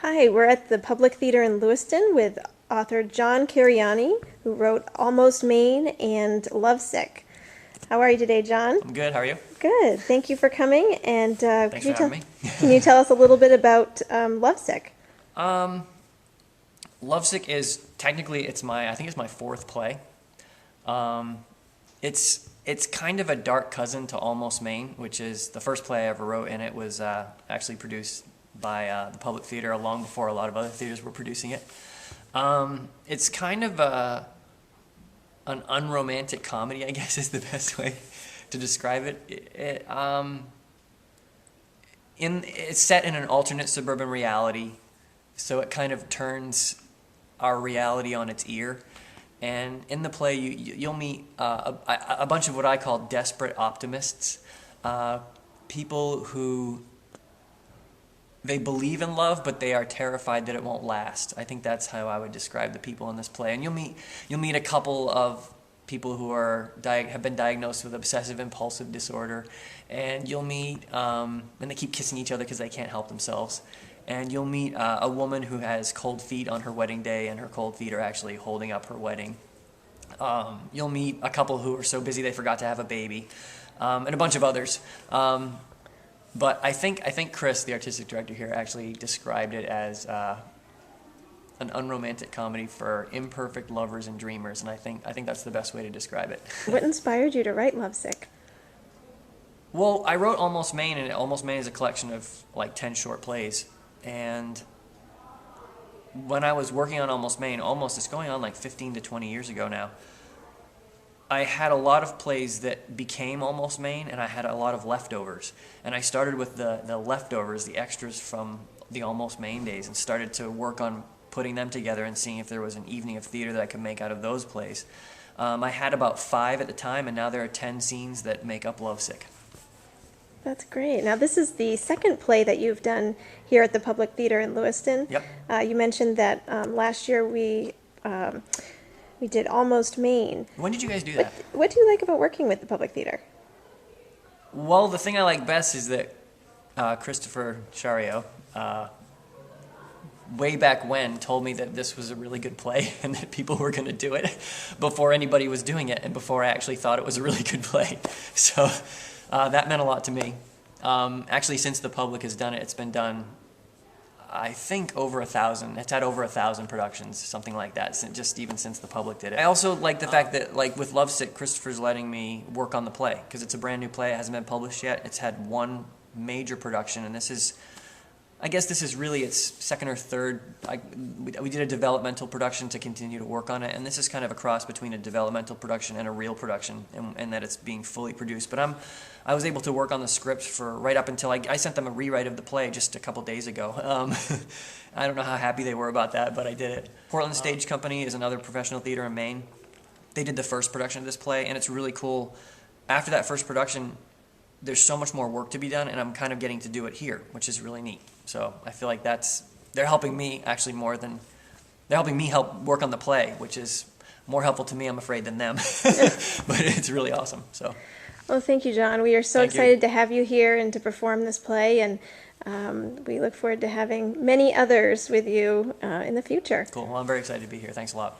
Hi, we're at the Public Theater in Lewiston with author John Cariani, who wrote Almost Maine and Lovesick. How are you today, John? I'm good. How are you? Good. Thank you for coming. And Thanks for having me. can you tell us a little bit about Lovesick? Lovesick is technically I think it's my fourth play. It's kind of a dark cousin to Almost Maine, which is the first play I ever wrote, and it was actually produced by the Public Theater long before a lot of other theaters were producing it. It's kind of an unromantic comedy, I guess is the best way to describe it. It's set in an alternate suburban reality, so it kind of turns our reality on its ear. And in the play, you'll meet a bunch of what I call desperate optimists, people who they believe in love, but they are terrified that it won't last. I think that's how I would describe the people in this play. And you'll meet a couple of people who have been diagnosed with obsessive impulsive disorder, and you'll meet and they keep kissing each other because they can't help themselves. And you'll meet a woman who has cold feet on her wedding day, and her cold feet are actually holding up her wedding. You'll meet a couple who are so busy they forgot to have a baby, and a bunch of others. But I think Chris, the artistic director here, actually described it as an unromantic comedy for imperfect lovers and dreamers, and I think that's the best way to describe it. What inspired you to write Lovesick? Well, I wrote Almost Maine, and Almost Maine is a collection of like 10 short plays. And when I was working on Almost Maine, it's going on like 15 to 20 years ago now, I had a lot of plays that became Almost Maine, and I had a lot of leftovers. And I started with the leftovers, the extras from the Almost Maine days, and started to work on putting them together and seeing if there was an evening of theater that I could make out of those plays. I had about 5 at the time, and now there are 10 scenes that make up Lovesick. That's great. Now, this is the second play that you've done here at the Public Theater in Lewiston. Yep. You mentioned that last year we did Almost Maine. When did you guys do that? What do you like about working with the Public Theater? Well, the thing I like best is that Christopher Chario, way back when, told me that this was a really good play and that people were going to do it before anybody was doing it and before I actually thought it was a really good play. So that meant a lot to me. Actually, since the public has done it, it's been done, I think, over 1,000. It's had over 1,000 productions, something like that, just even since the public did it. I also like the fact that, like with Lovesick, Christopher's letting me work on the play because it's a brand new play. It hasn't been published yet. It's had one major production, and I guess this is really its second or third. We did a developmental production to continue to work on it, and this is kind of a cross between a developmental production and a real production, and that it's being fully produced. But I was able to work on the script for right up until I sent them a rewrite of the play just a couple days ago. I don't know how happy they were about that, but I did it. Portland Stage Company is another professional theater in Maine. They did the first production of this play, and it's really cool. After that first production, there's so much more work to be done, and I'm kind of getting to do it here, which is really neat. So I feel like they're helping me actually they're helping me help work on the play, which is more helpful to me, I'm afraid, than them. But it's really awesome. So. Well, thank you, John. We are so excited to have you here and to perform this play, and we look forward to having many others with you in the future. Cool. Well, I'm very excited to be here. Thanks a lot.